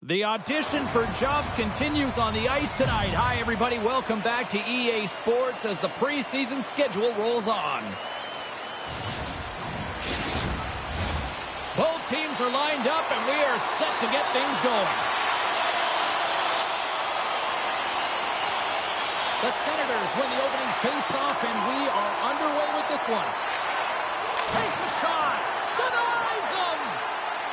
The audition for jobs continues on the ice tonight. Hi, everybody. Welcome back to EA Sports as the preseason schedule rolls on. Both teams are lined up, and we are set to get things going. The Senators win the opening face-off, and we are underway with this one. Takes a shot. Denies him.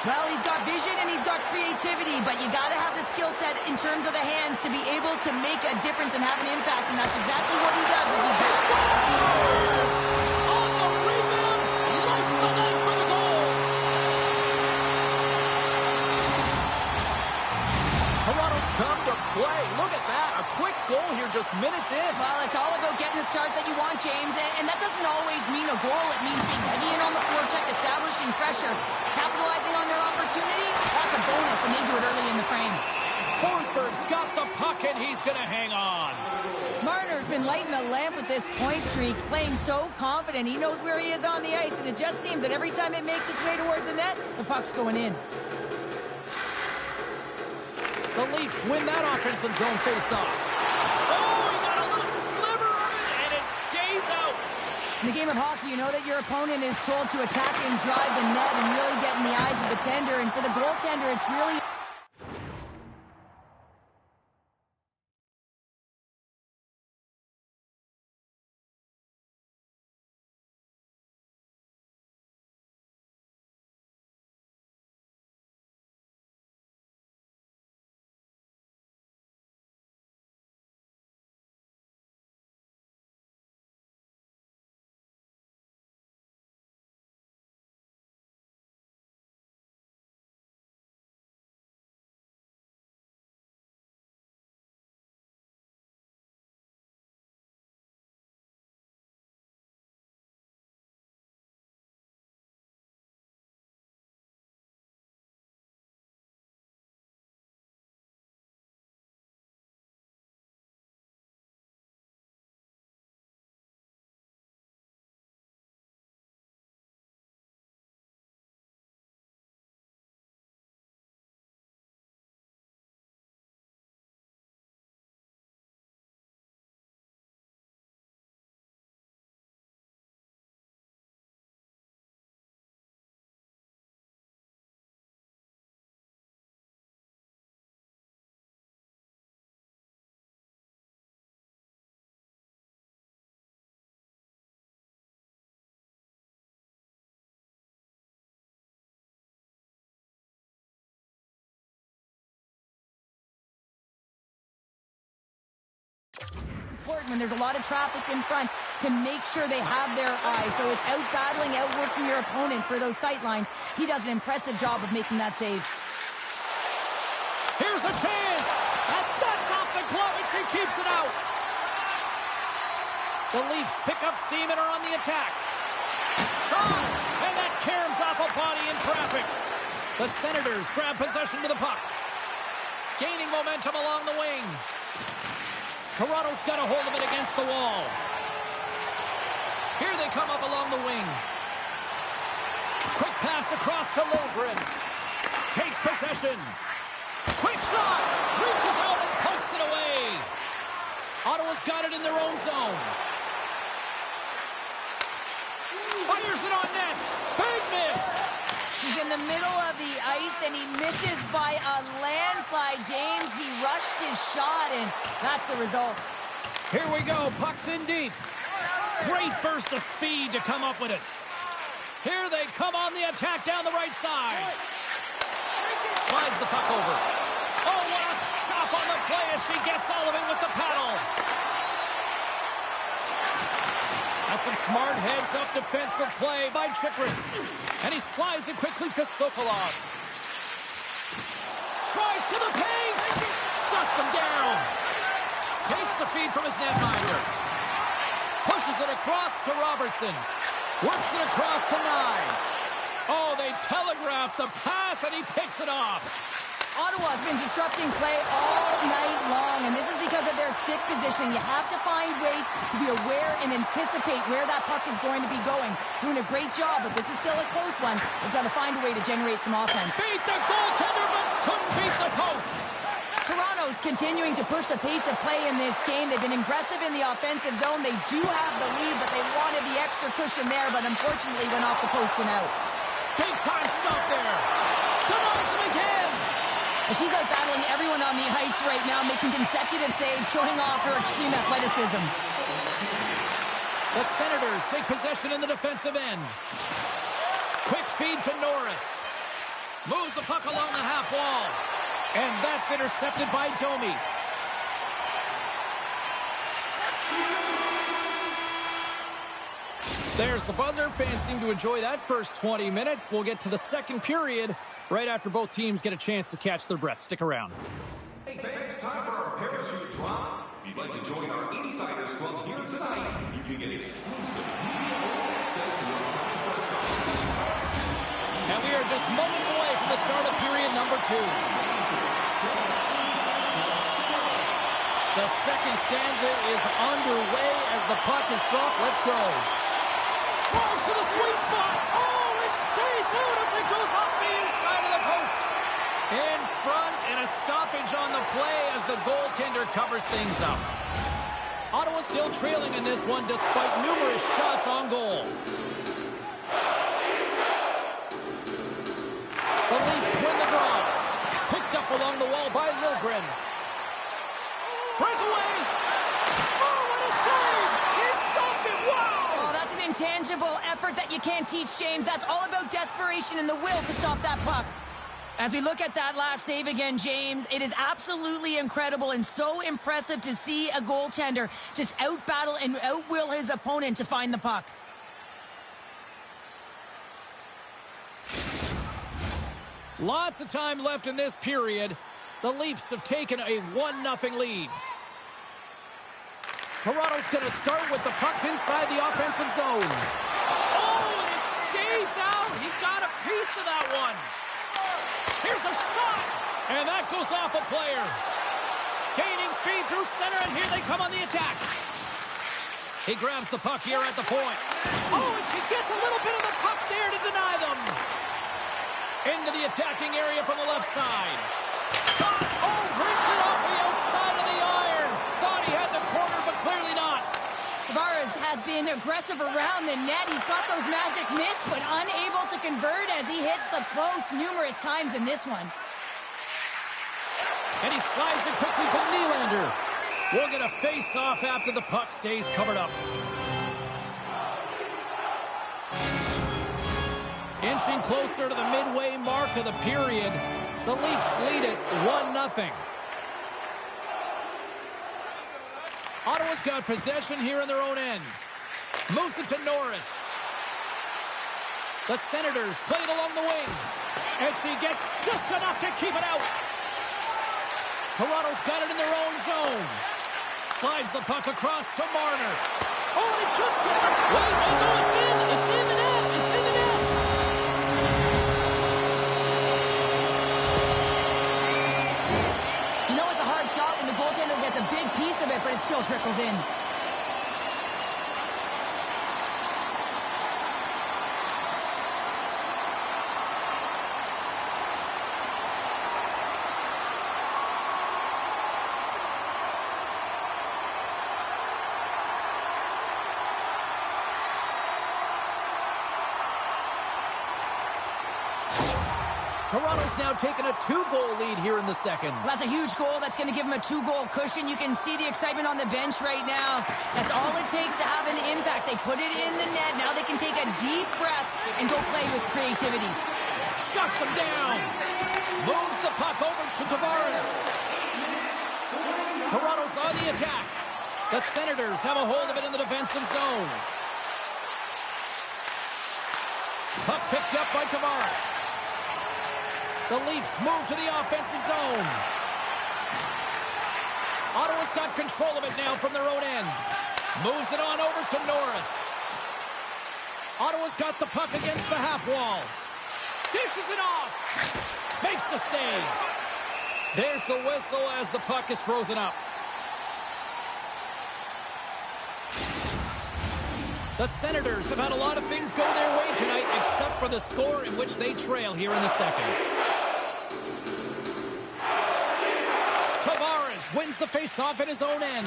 Well, he's got vision and he's got creativity, but you got to have the skill set in terms of the hands to be able to make a difference and have an impact, and that's exactly what he does as he just scores! On the rebound, lights the net for the goal. Toronto's come to play. Look at that, a quick goal here just minutes in. Well, it's all about getting the start that you want, James, and that doesn't always mean a goal. It means being heavy in on the forecheck, establishing pressure, capitalizing on their opportunity. That's a bonus, and they do it early in the frame. Forsberg's got the puck, and he's going to hang on. Marner's been lighting the lamp with this point streak, playing so confident. He knows where he is on the ice, and it just seems that every time it makes its way towards the net, the puck's going in. The Leafs win that offensive zone face-off. Oh, he got a little sliver of it, and it stays out. In the game of hockey, you know that your opponent is told to attack and drive the net and really get in the eyes of the tender. And for the goaltender, it's really... important when there's a lot of traffic in front to make sure they have their eyes. So it's out-battling, outworking your opponent for those sight lines. He does an impressive job of making that save. Here's a chance! And that's off the glove, and she keeps it out! The Leafs pick up steam and are on the attack. Shot! And that caroms off a body in traffic. The Senators grab possession to the puck. Gaining momentum along the wing. Toronto's got a hold of it against the wall. Here they come up along the wing. Quick pass across to Lilgren. Takes possession. Quick shot! Reaches out and pokes it away. Ottawa's got it in their own zone. Fires it on net. Big miss! He's in the middle of the ice, and he misses by a landslide, James. He rushed his shot, and that's the result. Here we go. Puck's in deep. Great burst of speed to come up with it. Here they come on the attack down the right side. Slides the puck over. Oh, what a stop on the play as she gets all of it with the paddle. That's some smart heads-up defensive play by Chychrun. And he slides it quickly to Sokolov. Tries to the paint. Shuts him down. Takes the feed from his netminder. Pushes it across to Robertson. Works it across to Nyes. Oh, they telegraphed the pass, and he picks it off. Ottawa's been disrupting play all night long, and this is because of their stick position. You have to find ways to be aware and anticipate where that puck is going to be going. Doing a great job, but this is still a close one. They've got to find a way to generate some offense. Beat the goaltender, but couldn't beat the post. Toronto's continuing to push the pace of play in this game. They've been aggressive in the offensive zone. They do have the lead, but they wanted the extra cushion there, but unfortunately went off the post and out. Big time stop there. Denies him again. And she's out battling everyone on the ice right now, making consecutive saves, showing off her extreme athleticism. The Senators take possession in the defensive end. Quick feed to Norris. Moves the puck along the half wall. And that's intercepted by Domi. There's the buzzer. Fans seem to enjoy that first 20 minutes. We'll get to the second period right after both teams get a chance to catch their breath. Stick around. Hey fans, time for our parachute drop. If you'd like to join our Insiders Club here tonight, you can get exclusive media access to our press conference. And we are just moments away from the start of period number 2. The second stanza is underway as the puck is dropped. Let's go. Drives to the sweet spot. Oh, it stays out as it goes off the inside of the post. In front, and a stoppage on the play as the goaltender covers things up. Ottawa still trailing in this one despite numerous shots on goal. The Leafs win the draw. Picked up along the wall by Liljegren. Breakaway! Oh, what a save! He stopped it! Wow! Oh, that's an intangible effort that you can't teach, James. That's all about desperation and the will to stop that puck. As we look at that last save again, James, it is absolutely incredible and so impressive to see a goaltender just out-battle and out-will his opponent to find the puck. Lots of time left in this period. The Leafs have taken a 1-0 lead. Toronto's going to start with the puck inside the offensive zone. Oh, and it stays out. He got a piece of that one. Here's a shot. And that goes off a player. Gaining speed through center, and here they come on the attack. He grabs the puck here at the point. Oh, and she gets a little bit of the puck there to deny them. Into the attacking area from the left side. Oh, brings it off the outside of the iron. Thought he had the corner, but clearly not. Tavares has been aggressive around the net. He's got those magic mitts, but unable to convert as he hits the post numerous times in this one. And he slides it quickly to Nylander. We'll get a face-off after the puck stays covered up. Inching closer to the midway mark of the period, the Leafs lead it 1-0. Ottawa's got possession here in their own end. Moves it to Norris. The Senators play it along the wing. And she gets just enough to keep it out. Toronto's got it in their own zone. Slides the puck across to Marner. Oh, and it just gets it. Wait, oh no, it's in. It's in the net. It's in the net. You know it's a hard shot when the goaltender gets a big piece of it, but it still trickles in. Toronto's now taken a 2-goal lead here in the second. That's a huge goal. That's going to give him a 2-goal cushion. You can see the excitement on the bench right now. That's all it takes to have an impact. They put it in the net. Now they can take a deep breath and go play with creativity. Shuts him down. Moves the puck over to Tavares. Toronto's on the attack. The Senators have a hold of it in the defensive zone. Puck picked up by Tavares. The Leafs move to the offensive zone. Ottawa's got control of it now from their own end. Moves it on over to Norris. Ottawa's got the puck against the half wall. Dishes it off. Makes the save. There's the whistle as the puck is frozen up. The Senators have had a lot of things go their way tonight, except for the score in which they trail here in the second. Tavares wins the faceoff at his own end.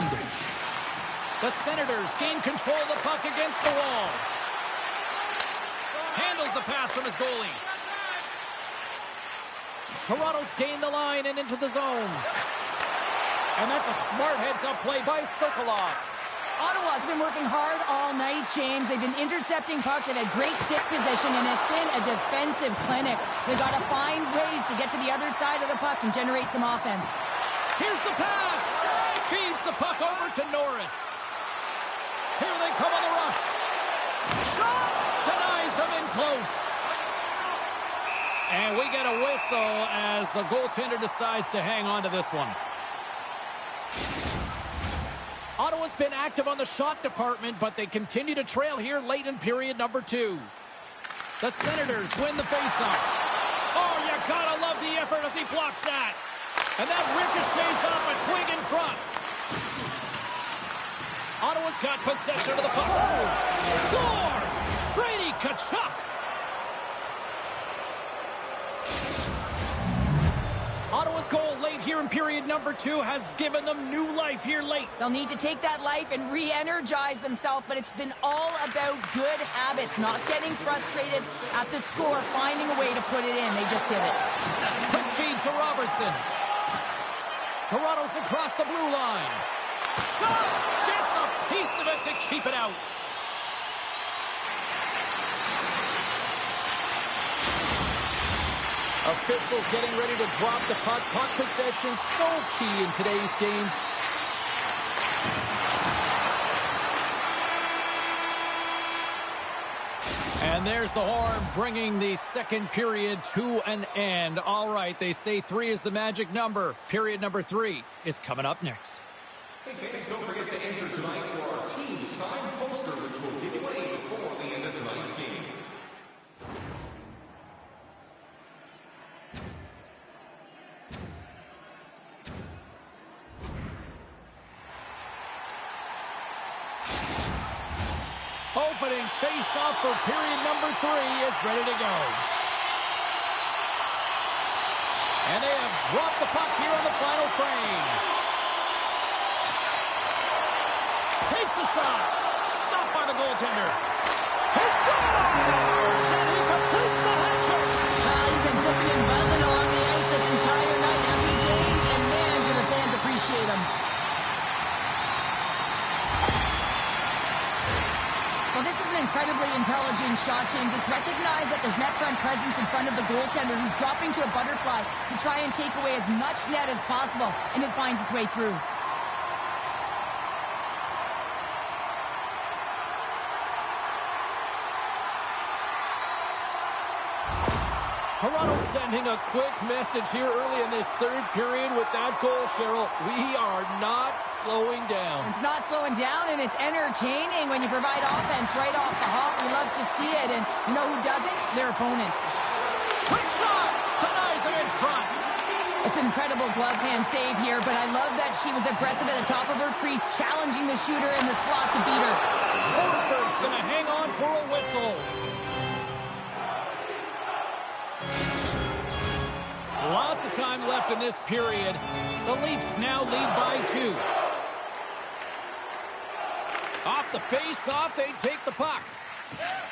The Senators gain control of the puck against the wall. Handles the pass from his goalie. Toronto's gained the line and into the zone. And that's a smart heads-up play by Sokolov. Ottawa's been working hard all night, James. They've been intercepting pucks and had great stick position, and it's been a defensive clinic. They've got to find ways to get to the other side of the puck and generate some offense. Here's the pass. Feeds the puck over to Norris. Here they come on the rush. Shot! Denies him in close. And we get a whistle as the goaltender decides to hang on to this one. Ottawa's been active on the shot department, but they continue to trail here late in period number 2. The Senators win the faceoff. Oh, you gotta love the effort as he blocks that. And that ricochets off a twig in front. Ottawa's got possession of the puck. Scores! Brady Tkachuk. Ottawa's goal late here in period number 2 has given them new life here late. They'll need to take that life and re-energize themselves, but it's been all about good habits, not getting frustrated at the score, finding a way to put it in. They just did it. Quick feed to Robertson. Toronto's across the blue line. Shot! Gets a piece of it to keep it out. Officials getting ready to drop the puck. Puck possession so key in today's game. And there's the horn bringing the second period to an end. All right, they say 3 is the magic number. Period number 3 is coming up next. Hey fans, don't forget to enter tonight for our team signed poster, which will give away before the end of tonight's game. Opening face-off for period number 3 is ready to go. And they have dropped the puck here on the final frame. Takes a shot. Stopped by the goaltender. He scores! And he completes the hat trick. He's been zipping and buzzing along the ice this entire night, hasn't he, James? And man, do the fans appreciate him. Well, this is an incredibly intelligent shot, James. It's recognized that there's net front presence in front of the goaltender, who's dropping to a butterfly to try and take away as much net as possible, and it finds its way through. Toronto sending a quick message here early in this third period with that goal, Cheryl. We are not slowing down. It's not slowing down, and it's entertaining when you provide offense right off the hop. We love to see it, and you know who doesn't? Their opponent. Quick shot! Denies him in front. It's an incredible glove hand save here, but I love that she was aggressive at the top of her crease, challenging the shooter in the slot to beat her. Forsberg's going to hang on for a whistle. Lots of time left in this period. The Leafs now lead by 2. Off the face-off, they take the puck.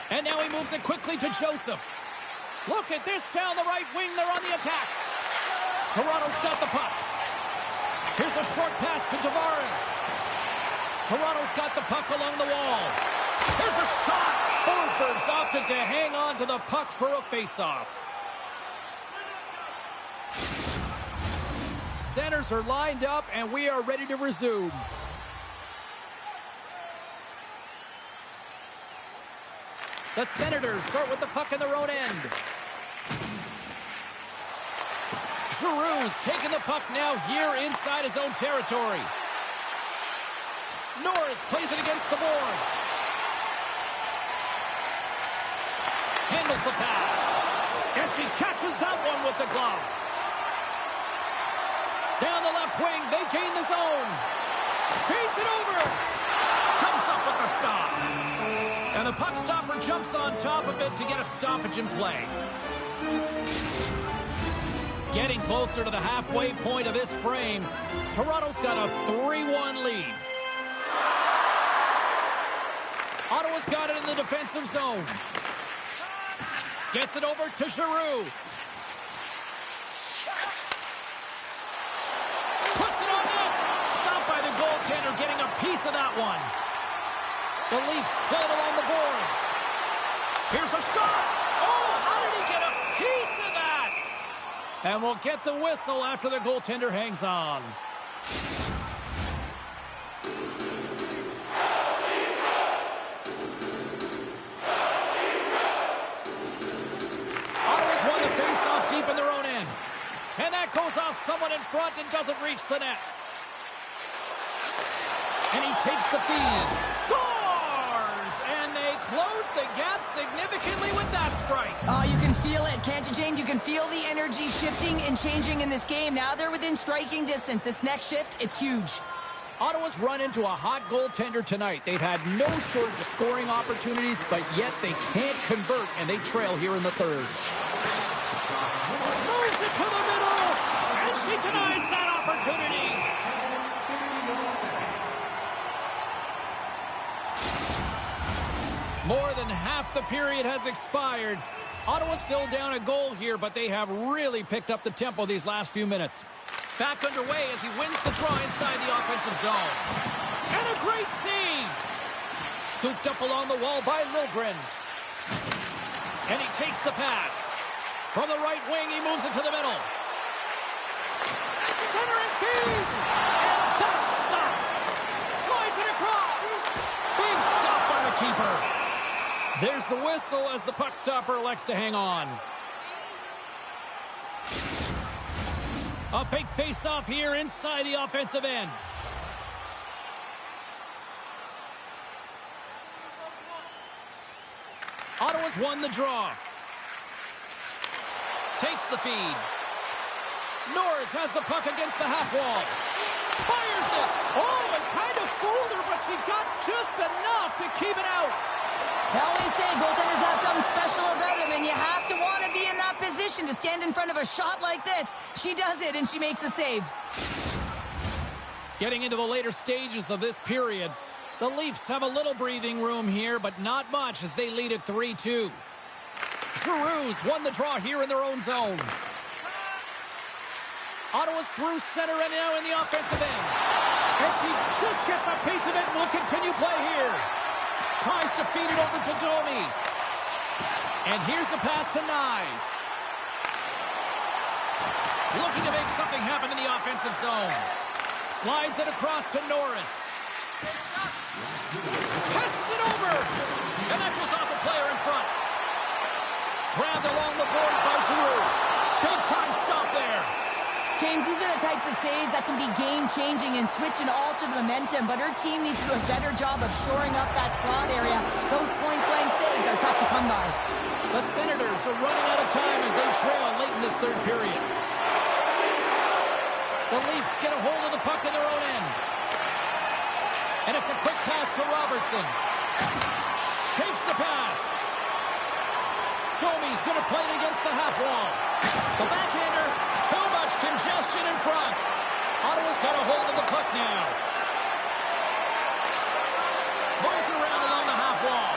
And now he moves it quickly to Joseph. Look at this down the right wing. They're on the attack. Toronto's got the puck. Here's a short pass to Tavares. Toronto's got the puck along the wall. Here's a shot. Forsberg's opted to hang on to the puck for a face-off. Centers are lined up, and we are ready to resume. The Senators start with the puck in their own end. Giroux's taking the puck now here inside his own territory. Norris plays it against the boards. Handles the pass. And she catches that one with the glove. Feeds it over. Comes up with the stop. And the puck stopper jumps on top of it to get a stoppage in play. Getting closer to the halfway point of this frame, Toronto's got a 3-1 lead. Ottawa's got it in the defensive zone. Gets it over to Giroux. Puts it on net. Stopped by the goaltender, getting a piece of that one. The Leafs play it along the boards. Here's a shot. Oh, how did he get a piece of that? And we'll get the whistle after the goaltender hangs on. Ottawa's won the face-off deep in their own end. And that goes off someone in front and doesn't reach the net. And he takes the feed. Scores! And they close the gap significantly with that strike. Oh, you can feel it, can't you, James? You can feel the energy shifting and changing in this game. Now they're within striking distance. This next shift, it's huge. Ottawa's run into a hot goaltender tonight. They've had no shortage of scoring opportunities, but yet they can't convert, and they trail here in the third. Moves it to the middle, and she denies that opportunity. More than half the period has expired. Ottawa's still down a goal here, but they have really picked up the tempo these last few minutes. Back underway as he wins the draw inside the offensive zone. And a great save! Scooped up along the wall by Liljegren. And he takes the pass. From the right wing, he moves it to the middle. Centering feed! And that's stopped! Slides it across! Big stop by the keeper. There's the whistle as the puck stopper elects to hang on. A big face-off here inside the offensive end. Ottawa's won the draw. Takes the feed. Norris has the puck against the half wall. Fires it. Oh, it kind of fooled her, but she got just enough to keep it out. I always say goaltenders have something special about them, and you have to want to be in that position to stand in front of a shot like this. She does it, and she makes the save. Getting into the later stages of this period, the Leafs have a little breathing room here, but not much as they lead at 3-2. Giroux's won the draw here in their own zone. Ottawa's through center and now in the offensive end. And she just gets a piece of it and will continue play here. Tries to feed it over to Domi. And here's the pass to Nyes. Looking to make something happen in the offensive zone. Slides it across to Norris. Passes it over. And that goes off a player in front. Grabbed along the boards by Giroux. Big time stop there. James, these are the types of saves that can be game-changing and switch and alter the momentum, but her team needs to do a better job of shoring up that slot area. Those point-blank saves are tough to come by. The Senators are running out of time as they trail late in this third period. The Leafs get a hold of the puck in their own end. And it's a quick pass to Robertson. Takes the pass. Domi's going to play it against the half wall. The backhander, too much congestion in front. Ottawa's got a hold of the puck now. Moves it around along the half wall.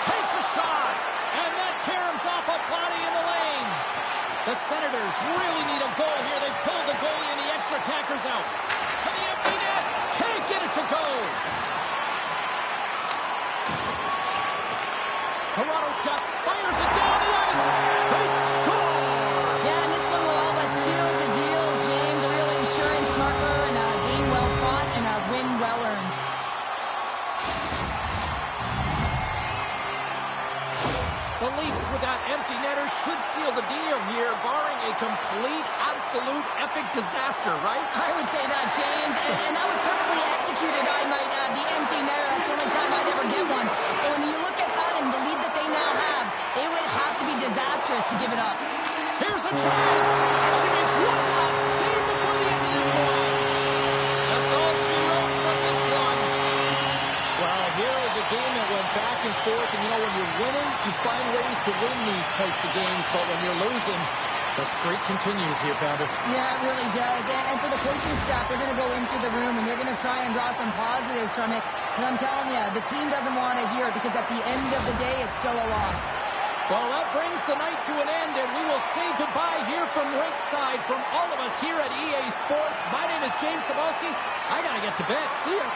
Takes a shot. And that caroms off a body in the lane. The Senators really need a goal here. They pulled the goalie and the extra attackers out. To the empty net. Can't get it to go. Toronto Scott fires it down the ice. They score! Yeah, and this one will all but seal the deal, James. A real insurance marker and a game well fought and a win well earned. The Leafs with that empty netter should seal the deal here, barring a complete, absolute, epic disaster, right? I would say that, James. And that was perfectly executed, I might add. The empty netter, that's the only time I'd ever get one. And when you look at that and the lead that they now have, it would have to be disastrous to give it up. Here's a chance. She makes one last save before the end of this one. That's all she wrote from this back and forth, and, when you're winning, you find ways to win these types of games, but when you're losing, the streak continues here, Pounder. Yeah, it really does. And for the coaching staff, they're going to go into the room, and they're going to try and draw some positives from it. And I'm telling you, the team doesn't want to hear it because at the end of the day, it's still a loss. Well, that brings the night to an end, and we will say goodbye here from Rinkside from all of us here at EA Sports. My name is James Cebulski. I got to get to bed. See ya.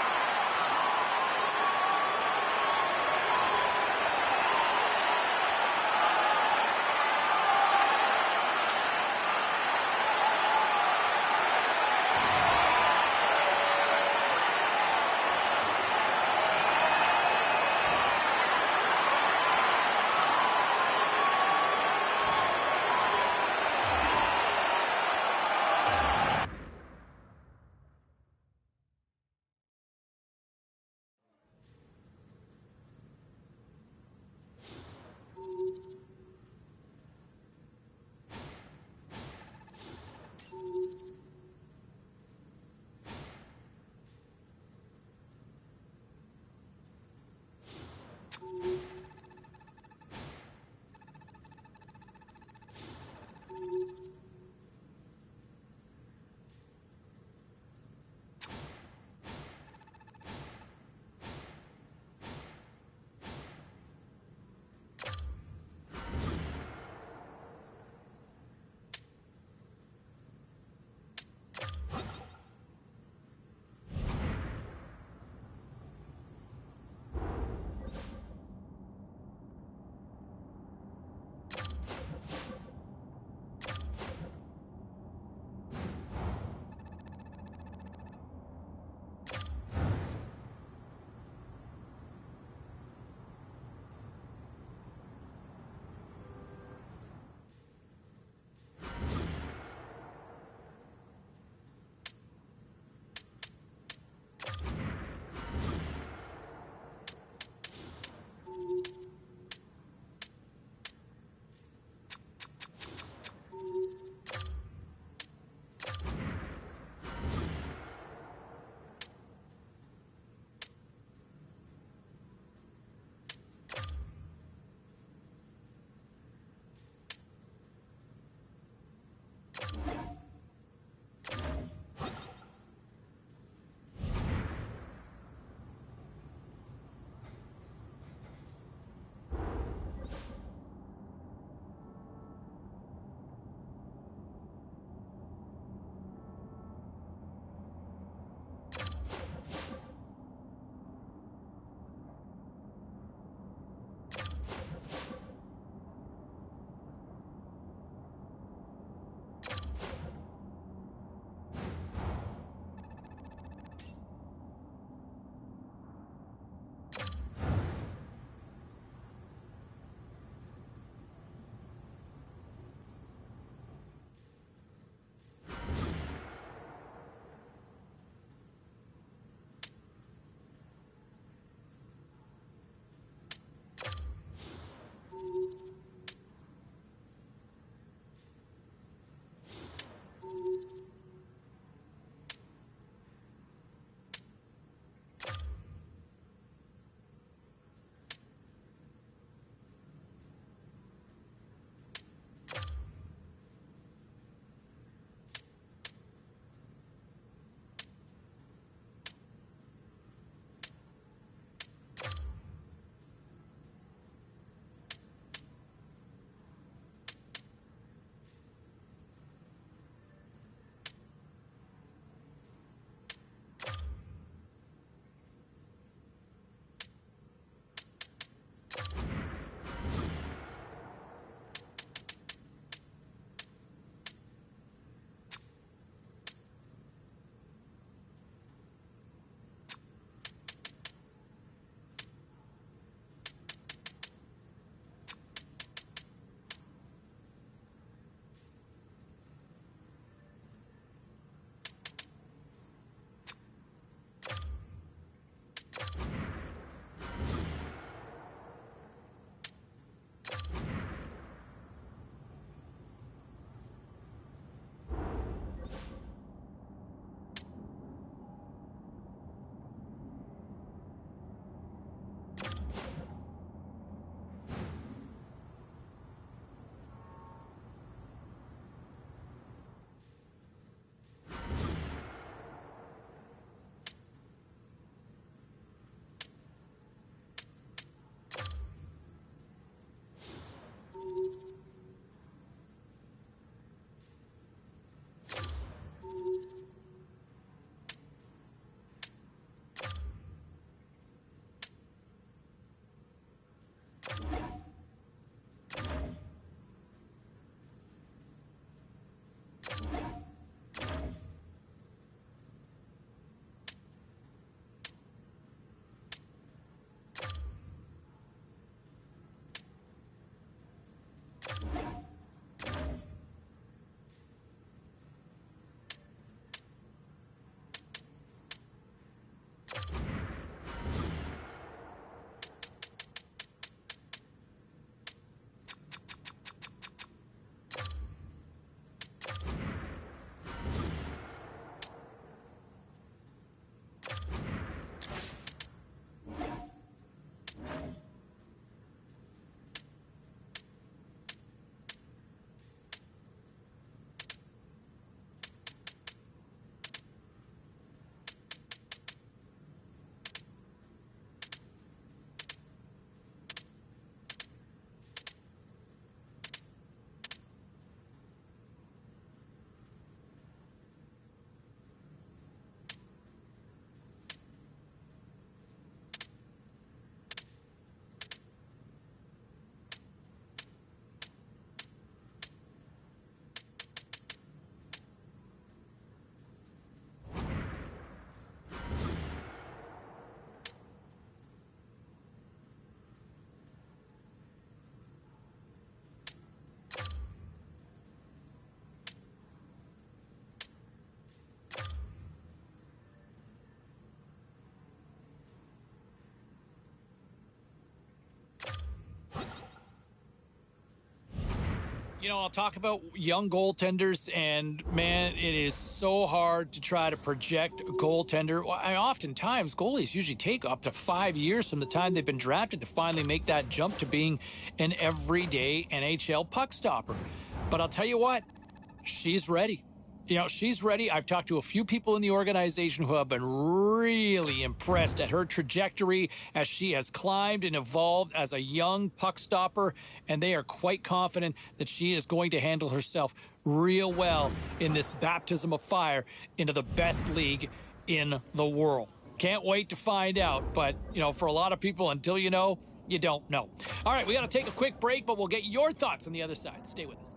You know, I'll talk about young goaltenders, and man, it is so hard to try to project a goaltender. Oftentimes, goalies usually take up to 5 years from the time they've been drafted to finally make that jump to being an everyday NHL puck stopper. But I'll tell you what, she's ready. You know, she's ready. I've talked to a few people in the organization who have been really impressed at her trajectory as she has climbed and evolved as a young puck stopper, and they are quite confident that she is going to handle herself real well in this baptism of fire into the best league in the world. Can't wait to find out, but, you know, for a lot of people, until you know, you don't know. All right, we got to take a quick break, but we'll get your thoughts on the other side. Stay with us.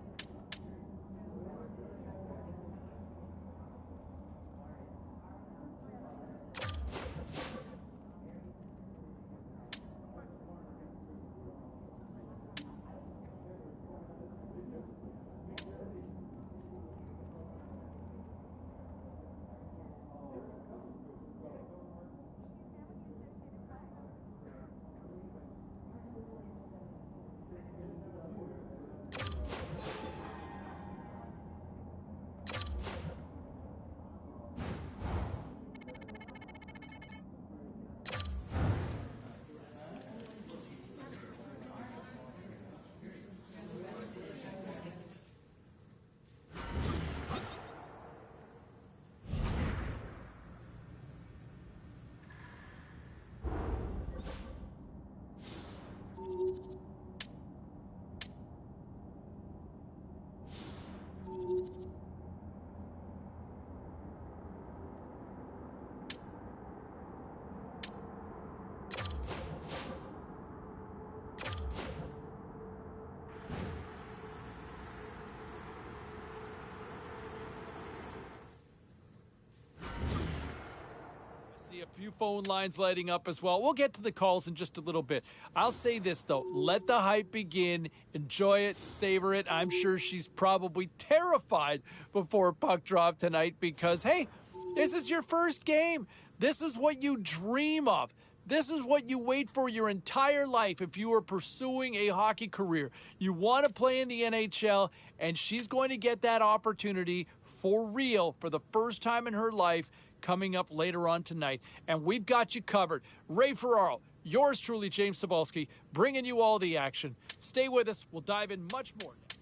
A few phone lines lighting up as well. We'll get to the calls in just a little bit. I'll say this, though. Let the hype begin. Enjoy it. Savor it. I'm sure she's probably terrified before puck drop tonight because, hey, this is your first game. This is what you dream of. This is what you wait for your entire life if you are pursuing a hockey career. You want to play in the NHL, and she's going to get that opportunity for real for the first time in her life coming up later on tonight. And we've got you covered. Ray Ferraro, yours truly, James Cybulski, bringing you all the action. Stay with us. We'll dive in much more now.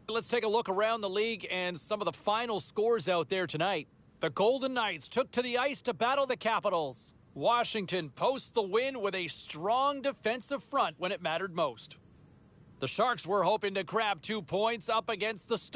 Let's take a look around the league and some of the final scores out there tonight. The Golden Knights took to the ice to battle the Capitals. Washington posts the win with a strong defensive front when it mattered most. The Sharks were hoping to grab 2 points up against the Stars.